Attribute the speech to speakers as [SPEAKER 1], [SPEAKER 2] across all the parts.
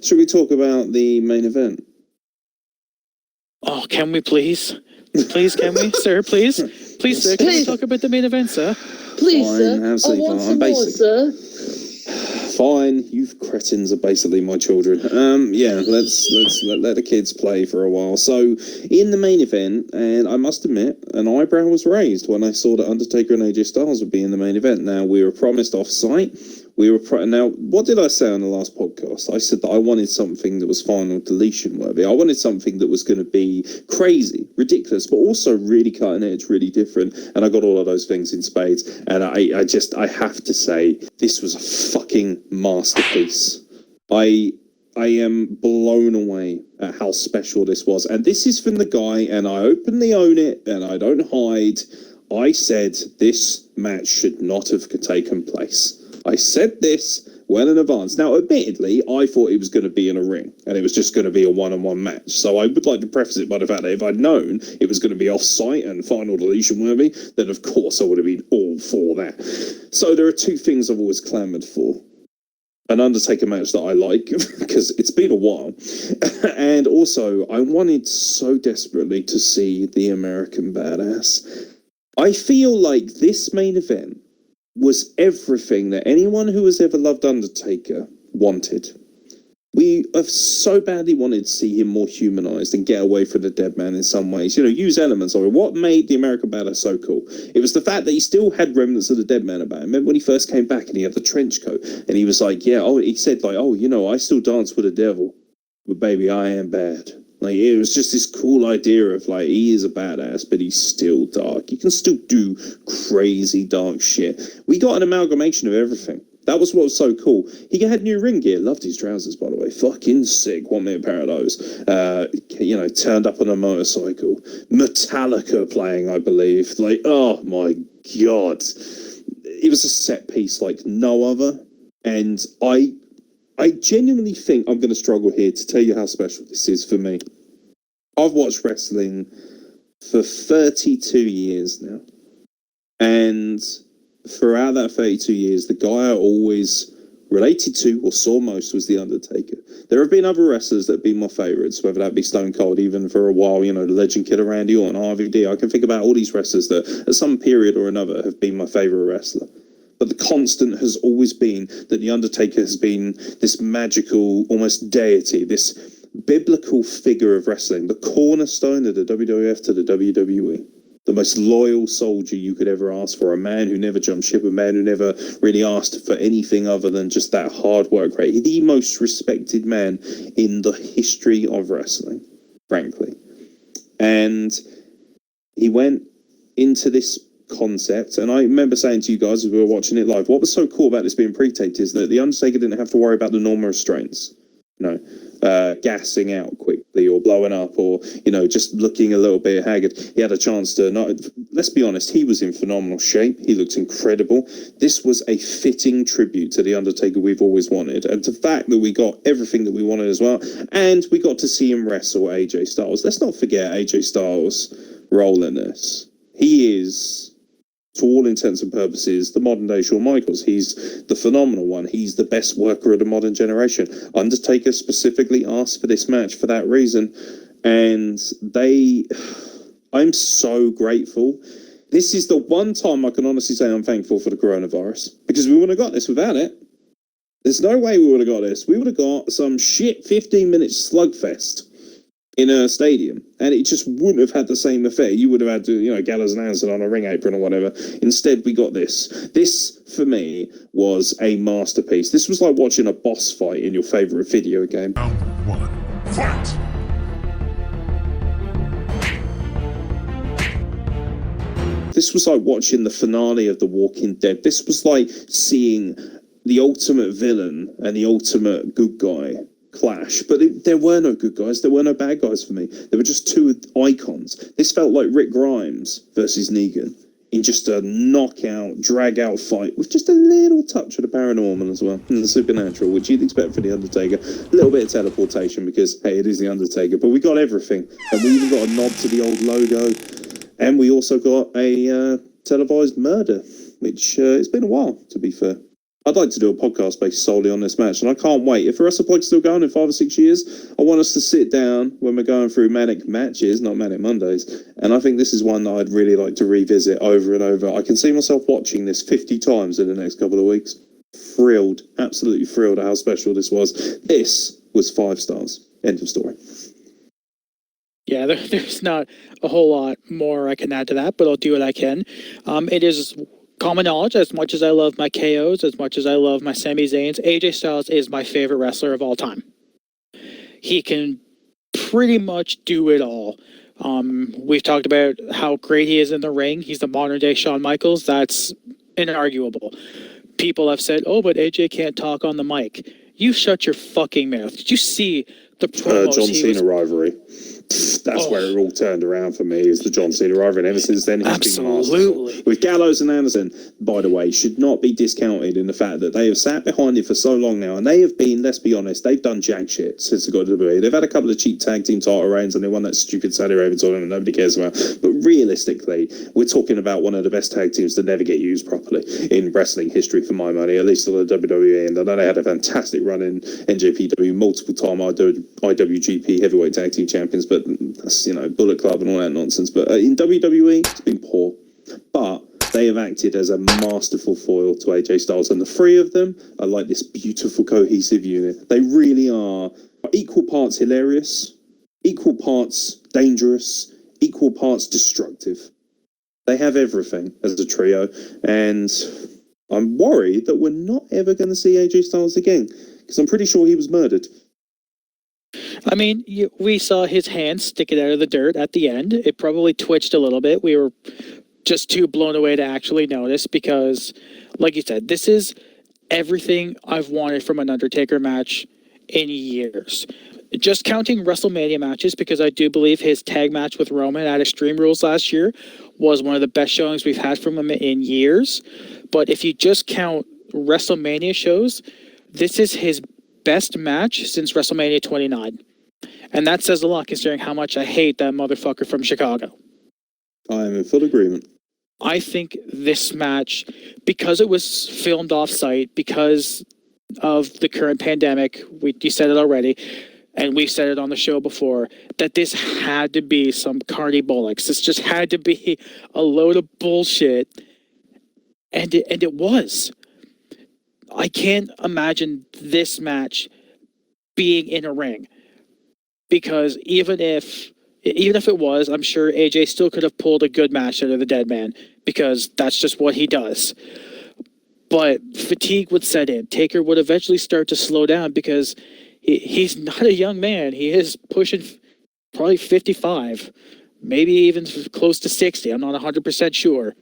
[SPEAKER 1] Should we talk about the main event?
[SPEAKER 2] Oh, can we please? Please, can we, sir? Please, please, sir. Can we talk about the main event, sir?
[SPEAKER 3] Please,
[SPEAKER 1] Fine,
[SPEAKER 3] sir. I want some more, sir.
[SPEAKER 1] Fine, you cretins are basically my children. Yeah, let the kids play for a while. So, in the main event, and I must admit, an eyebrow was raised when I saw that Undertaker and AJ Styles would be in the main event. Now, we were promised off-site. Now, what did I say on the last podcast? I said that I wanted something that was final deletion worthy. I wanted something that was going to be crazy, ridiculous, but also really cutting edge, really different. And I got all of those things in spades. And I have to say, this was a fucking masterpiece. I am blown away at how special this was. And this is from the guy, and I openly own it, and I don't hide. I said this match should not have taken place. I said this well in advance. Now, admittedly, I thought it was going to be in a ring, and it was just going to be a one-on-one match. So I would like to preface it by the fact that if I'd known it was going to be off-site and final deletion worthy, then of course I would have been all for that. So there are two things I've always clamoured for. An Undertaker match that I like, because it's been a while. And also, I wanted so desperately to see the American Badass. I feel like this main event was everything that anyone who has ever loved Undertaker wanted. We have so badly wanted to see him more humanized and get away from the dead man in some ways. You know, use elements of it. What made the American Badass so cool? It was the fact that he still had remnants of the dead man about him. Remember when he first came back and he had the trench coat and he was like, he said like, oh, you know, I still dance with the devil, but baby, I am bad. Like, it was just this cool idea of, like, he is a badass, but he's still dark. You can still do crazy dark shit. We got an amalgamation of everything. That was what was so cool. He had new ring gear. Loved his trousers, by the way. Fucking sick. 1 minute pair of those. Turned up on a motorcycle. Metallica playing, I believe. Like, oh my God. It was a set piece like no other. And I genuinely think I'm going to struggle here to tell you how special this is for me. I've watched wrestling for 32 years now. And throughout that 32 years, the guy I always related to or saw most was The Undertaker. There have been other wrestlers that have been my favourites, whether that be Stone Cold, even for a while, you know, the Legend Killer Randy Orton, RVD. I can think about all these wrestlers that at some period or another have been my favourite wrestler. But the constant has always been that The Undertaker has been this magical, almost deity, this biblical figure of wrestling, the cornerstone of the WWF to the WWE. The most loyal soldier you could ever ask for, a man who never jumped ship, a man who never really asked for anything other than just that hard work rate. The most respected man in the history of wrestling, frankly. And he went into this concept, and I remember saying to you guys as we were watching it live, what was so cool about this being pre-taped is that the Undertaker didn't have to worry about the normal restraints, gassing out quickly or blowing up or, just looking a little bit haggard. He had a chance to, let's be honest, he was in phenomenal shape. He looked incredible. This was a fitting tribute to the Undertaker we've always wanted, and the fact that we got everything that we wanted as well, and we got to see him wrestle AJ Styles. Let's not forget AJ Styles' role in this. He is, to all intents and purposes, the modern day Shawn Michaels. He's the phenomenal one. He's the best worker of the modern generation. Undertaker specifically asked for this match for that reason. And I'm so grateful. This is the one time I can honestly say I'm thankful for the coronavirus, because we wouldn't have got this without it. There's no way we would have got this. We would have got some shit 15-minute slugfest in a stadium, and it just wouldn't have had the same effect. You would have had to, Gallows and Anderson on a ring apron or whatever. Instead, we got this. This, for me, was a masterpiece. This was like watching a boss fight in your favourite video game.
[SPEAKER 4] Round 1, fight!
[SPEAKER 1] This was like watching the finale of The Walking Dead. This was like seeing the ultimate villain and the ultimate good guy clash. But there were no good guys. There were no bad guys for me. There were just two icons. This felt like Rick Grimes versus Negan in just a knockout, drag-out fight with just a little touch of the paranormal as well, and the supernatural, which you'd expect for The Undertaker. A little bit of teleportation because, hey, it is The Undertaker. But we got everything. And we even got a nod to the old logo. And we also got a televised murder, which it's been a while, to be fair. I'd like to do a podcast based solely on this match, and I can't wait. If WrestlePlug's still going in 5 or 6 years, I want us to sit down when we're going through Manic Matches, not Manic Mondays, and I think this is one that I'd really like to revisit over and over. I can see myself watching this 50 times in the next couple of weeks. Thrilled, absolutely thrilled at how special this was. This was 5 stars. End of story.
[SPEAKER 2] Yeah, there's not a whole lot more I can add to that, but I'll do what I can. It is common knowledge, as much as I love my KOs, as much as I love my Sami Zayns, AJ Styles is my favorite wrestler of all time. He can pretty much do it all. We've talked about how great he is in the ring. He's the modern day Shawn Michaels. That's inarguable. People have said, oh, but AJ can't talk on the mic. You shut your fucking mouth. Did you see the promos?
[SPEAKER 1] John Cena rivalry. That's where it all turned around for me, is the John Cena rivalry. And ever since then, he's been masterful. With Gallows and Anderson, by the way, should not be discounted in the fact that they have sat behind it for so long now. And they have been, let's be honest, they've done jack shit since they got to the WWE. They've had a couple of cheap tag team title reigns, and they won that stupid Saudi Arabia tournament that nobody cares about. But realistically, we're talking about one of the best tag teams to never get used properly in wrestling history, for my money, at least on the WWE. And I know they had a fantastic run in NJPW, multiple time IWGP heavyweight tag team champions, but that's, Bullet Club and all that nonsense. But in WWE, it's been poor. But they have acted as a masterful foil to AJ Styles, and the three of them are like this beautiful cohesive unit. They really are equal parts hilarious, equal parts dangerous, equal parts destructive. They have everything as a trio, and I'm worried that we're not ever going to see AJ Styles again, because I'm pretty sure he was murdered.
[SPEAKER 2] I mean, we saw his hand sticking out of the dirt at the end. It probably twitched a little bit. We were just too blown away to actually notice because, like you said, this is everything I've wanted from an Undertaker match in years. Just counting WrestleMania matches, because I do believe his tag match with Roman at Extreme Rules last year was one of the best showings we've had from him in years. But if you just count WrestleMania shows, this is his best match since WrestleMania 29. And that says a lot considering how much I hate that motherfucker from Chicago.
[SPEAKER 1] I am in full agreement.
[SPEAKER 2] I think this match, because it was filmed off-site, because of the current pandemic, you said it already, and we've said it on the show before, that this had to be some carny bollocks. This just had to be a load of bullshit. And it was. I can't imagine this match being in a ring, because even if it was, I'm sure AJ still could have pulled a good match out of the dead man, because that's just what he does. But fatigue would set in. Taker would eventually start to slow down, because he's not a young man. He is pushing probably 55, maybe even close to 60. I'm not 100% sure.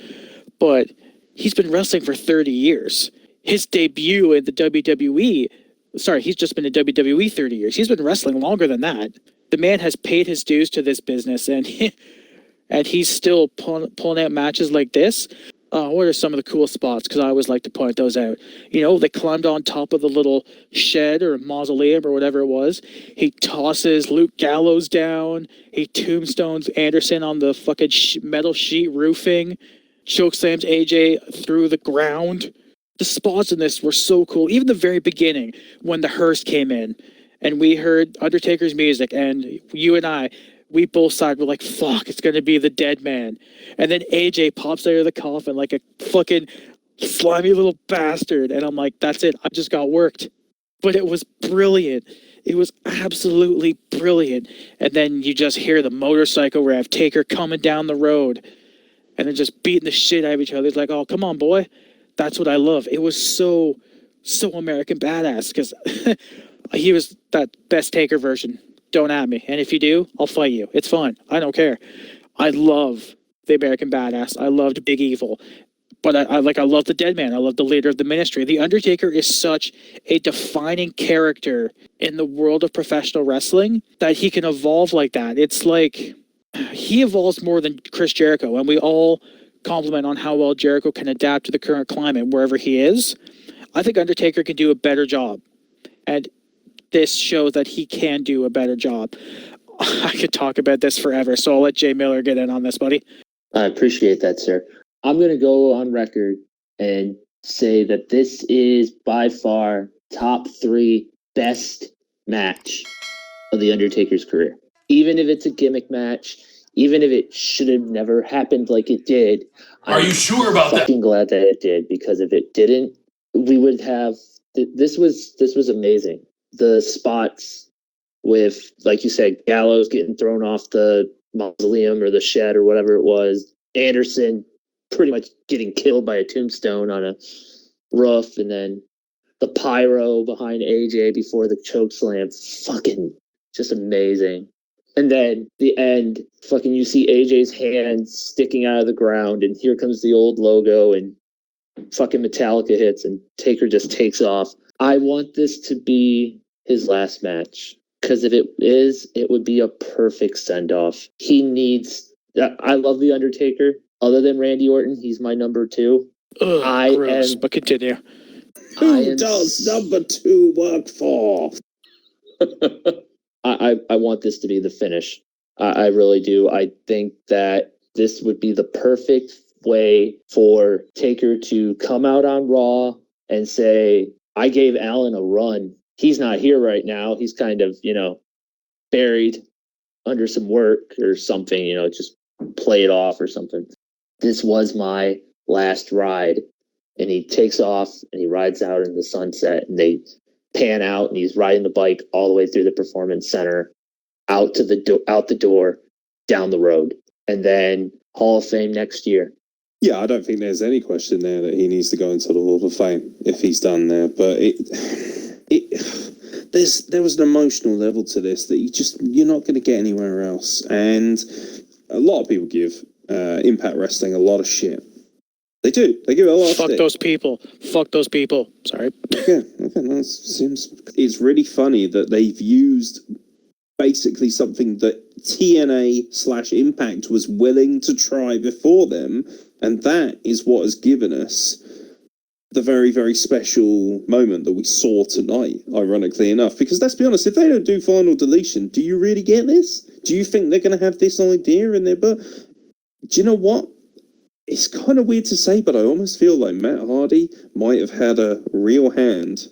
[SPEAKER 2] But he's been wrestling for 30 years. His debut in the WWE, he's just been in WWE 30 years. He's been wrestling longer than that. The man has paid his dues to this business, and he's still pulling out matches like this. What are some of the cool spots? Because I always like to point those out. They climbed on top of the little shed or mausoleum or whatever it was. He tosses Luke Gallows down. He tombstones Anderson on the fucking metal sheet roofing. Chokeslams AJ through the ground. The spots in this were so cool. Even the very beginning, when the hearse came in and we heard Undertaker's music, and you and I, we both sighed. We're like, fuck, it's going to be the dead man. And then AJ pops out of the coffin like a fucking slimy little bastard. And I'm like, that's it. I just got worked. But it was brilliant. It was absolutely brilliant. And then you just hear the motorcycle rev, Taker coming down the road, and they're just beating the shit out of each other. It's like, oh, come on, boy. That's what I love. It was so American badass, because he was that best Taker version. Don't at me. And if you do, I'll fight you. It's fine. I don't care. I love the American badass. I loved Big Evil. But I love the dead man. I love the leader of the ministry. The Undertaker is such a defining character in the world of professional wrestling that he can evolve like that. It's like he evolves more than Chris Jericho, and we all compliment on how well Jericho can adapt to the current climate wherever he is. I think Undertaker can do a better job, and this shows that he can do a better job. I could talk about this forever, so I'll let Jay Miller get in on this, buddy.
[SPEAKER 3] I appreciate that, sir. I'm going to go on record and say that this is by far top 3 best match of the Undertaker's career. Even if it's a gimmick match, even if it should have never happened like it did.
[SPEAKER 4] Are you sure about that?
[SPEAKER 3] I'm fucking glad that it did, because if it didn't, we would have. This was amazing. The spots with, like you said, Gallows getting thrown off the mausoleum or the shed or whatever it was. Anderson pretty much getting killed by a tombstone on a roof, and then the pyro behind AJ before the choke slam. Fucking just amazing. And then the end, fucking you see AJ's hand sticking out of the ground, and here comes the old logo, and fucking Metallica hits, and Taker just takes off. I want this to be his last match, because if it is, it would be a perfect send-off. He needs... I love The Undertaker. Other than Randy Orton, he's my number 2.
[SPEAKER 2] Ugh, gross, but continue.
[SPEAKER 1] Who does number 2 work for?
[SPEAKER 3] I want this to be the finish. I really do. I think that this would be the perfect way for Taker to come out on Raw and say, I gave Alan a run. He's not here right now. He's kind of, buried under some work or something, just play it off or something. This was my last ride. And he takes off and he rides out in the sunset, and they pan out and he's riding the bike all the way through the Performance Center, out the door, down the road, and then Hall of Fame next year.
[SPEAKER 1] Yeah, I don't think there's any question there that he needs to go into the Hall of Fame if he's done there. But there was an emotional level to this that you're not going to get anywhere else. And a lot of people give Impact Wrestling a lot of shit. They do. They give it a lot of
[SPEAKER 2] Fuck
[SPEAKER 1] shit.
[SPEAKER 2] those people. Fuck those people. Sorry.
[SPEAKER 1] Okay, that seems... It's really funny that they've used basically something that TNA/Impact was willing to try before them, and that is what has given us the very, very special moment that we saw tonight, ironically enough. Because let's be honest, if they don't do Final Deletion, do you really get this? Do you think they're going to have this idea in their butt? Do you know what? It's kind of weird to say, but I almost feel like Matt Hardy might have had a real hand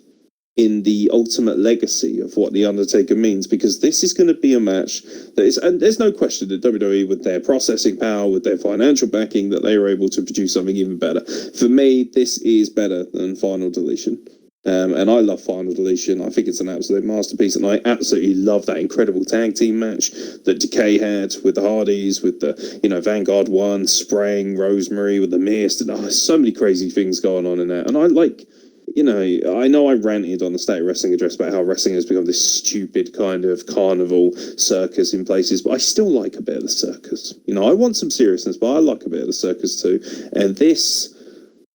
[SPEAKER 1] in the ultimate legacy of what The Undertaker means, because this is going to be a match that is, and there's no question that WWE, with their processing power, with their financial backing, that they were able to produce something even better. For me, this is better than Final Deletion. And I love Final Deletion. I think it's an absolute masterpiece, and I absolutely love that incredible tag team match that Decay had with the Hardys, with the, Vanguard 1, Spraying, Rosemary with the Mist, and so many crazy things going on in there. And I like... I know I ranted on the State of Wrestling address about how wrestling has become this stupid kind of carnival circus in places, but I still like a bit of the circus. I want some seriousness, but I like a bit of the circus too. And this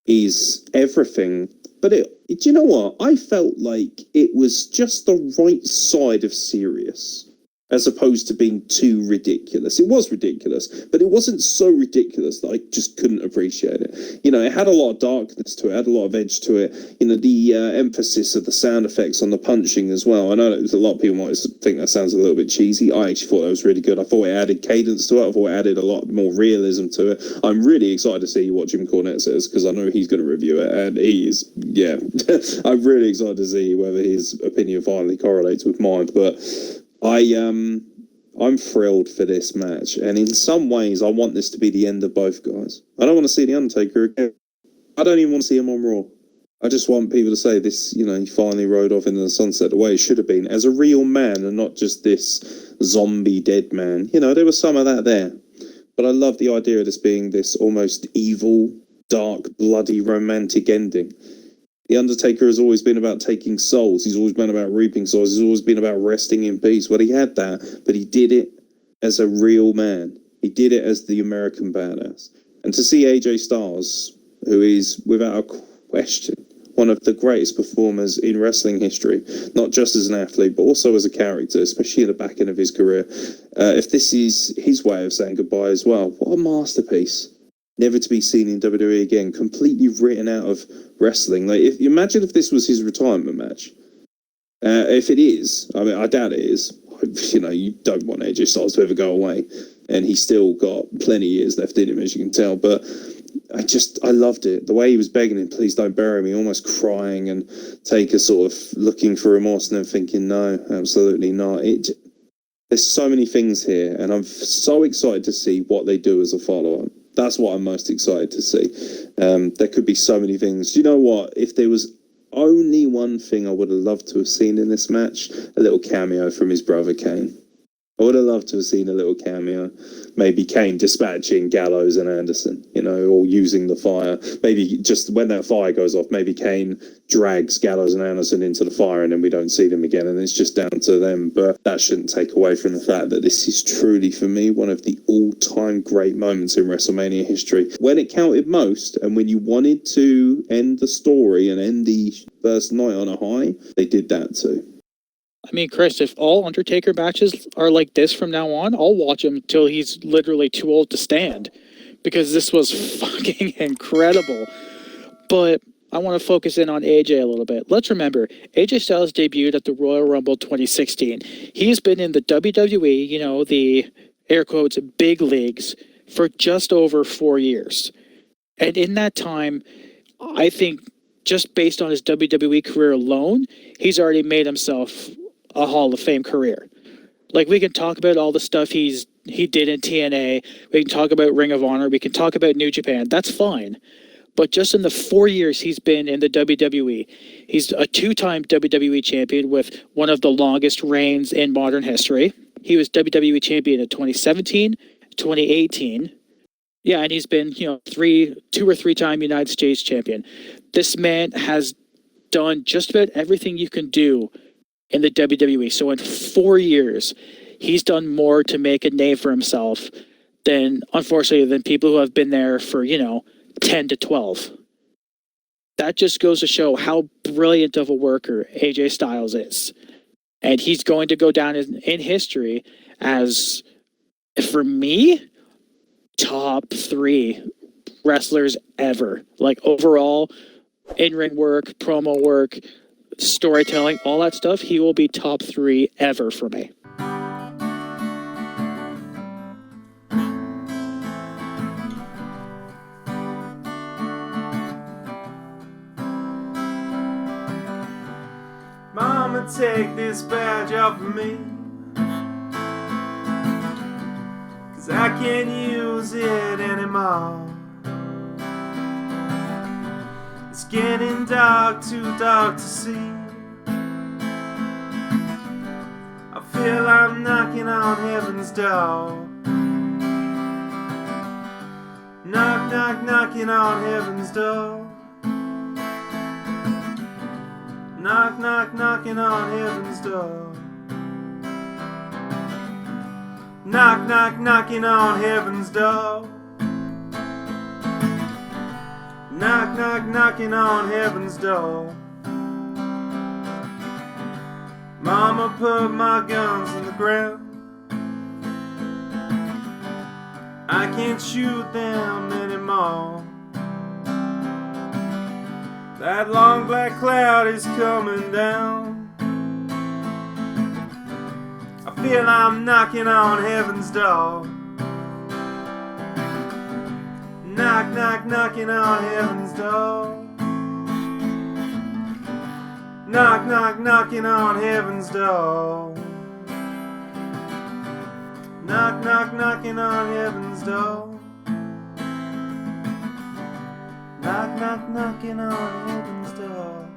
[SPEAKER 1] is everything. But do you know what? I felt like it was just the right side of serious, as opposed to being too ridiculous. It was ridiculous, but it wasn't so ridiculous that I just couldn't appreciate it. It had a lot of darkness to it, had a lot of edge to it. The emphasis of the sound effects on the punching as well. I know that a lot of people might think that sounds a little bit cheesy. I actually thought that was really good. I thought it added cadence to it. I thought it added a lot more realism to it. I'm really excited to see what Jim Cornette says, because I know he's going to review it, and he is, I'm really excited to see whether his opinion finally correlates with mine, but... I'm thrilled for this match, and in some ways I want this to be the end of both guys. I don't want to see The Undertaker again. I don't even want to see him on Raw. I just want people to say this, he finally rode off into the sunset the way it should have been, as a real man and not just this zombie dead man. There was some of that there. But I love the idea of this being this almost evil, dark, bloody, romantic ending. The Undertaker has always been about taking souls. He's always been about reaping souls. He's always been about resting in peace. Well, he had that, but he did it as a real man. He did it as the American badass. And to see AJ Styles, who is, without a question, one of the greatest performers in wrestling history, not just as an athlete, but also as a character, especially in the back end of his career, if this is his way of saying goodbye as well, what a masterpiece. Never to be seen in WWE again, completely written out of wrestling. Imagine if this was his retirement match. If it is, I doubt it is. You don't want AJ Styles to ever go away, and he's still got plenty of years left in him, as you can tell. But I loved it. The way he was begging him, please don't bury me, almost crying, and Taker sort of looking for remorse and then thinking, no, absolutely not. There's so many things here, and I'm so excited to see what they do as a follow-up. That's what I'm most excited to see. There could be so many things. You know what? If there was only one thing I would have loved to have seen in this match, a little cameo from his brother Kane. I would have loved to have seen a little cameo. Maybe Kane dispatching Gallows and Anderson, or using the fire. Maybe just when that fire goes off, maybe Kane drags Gallows and Anderson into the fire and then we don't see them again and it's just down to them. But that shouldn't take away from the fact that this is truly, for me, one of the all-time great moments in WrestleMania history. When it counted most and when you wanted to end the story and end the first night on a high, they did that too.
[SPEAKER 2] I mean, Chris, if all Undertaker matches are like this from now on, I'll watch him until he's literally too old to stand, because this was fucking incredible. But I want to focus in on AJ a little bit. Let's remember, AJ Styles debuted at the Royal Rumble 2016. He's been in the WWE, the air quotes, big leagues, for just over 4 years. And in that time, I think just based on his WWE career alone, he's already made himself a Hall of Fame career. Like, we can talk about all the stuff he did in TNA. We can talk about Ring of Honor. We can talk about New Japan. That's fine. But just in the 4 years he's been in the WWE, he's a 2-time WWE champion with one of the longest reigns in modern history. He was WWE champion in 2017, 2018. Yeah, and he's been, 2 or 3-time United States champion. This man has done just about everything you can do in the WWE. So in 4 years, he's done more to make a name for himself than people who have been there for, 10 to 12. That just goes to show how brilliant of a worker AJ Styles is. And he's going to go down in history as, for me, top 3 wrestlers ever. Like, overall, in-ring work, promo work, storytelling, all that stuff, he will be top 3 ever for me.
[SPEAKER 5] Mama, take this badge off of me, 'cause I can't use it anymore. It's getting dark, too dark to see. I feel I'm knocking on heaven's door. Knock, knock, knocking on heaven's door. Knock, knock, knocking on heaven's door. Knock, knock, knocking on heaven's door. Knock, knock, knocking on heaven's door. Mama put my guns in the ground. I can't shoot them anymore. That long black cloud is coming down. I feel I'm knocking on heaven's door. Knock, knock, knocking on heaven's door. Knock, knock, knocking on heaven's door. Knock, knock, knocking on heaven's door. Knock, knock, knocking on heaven's door.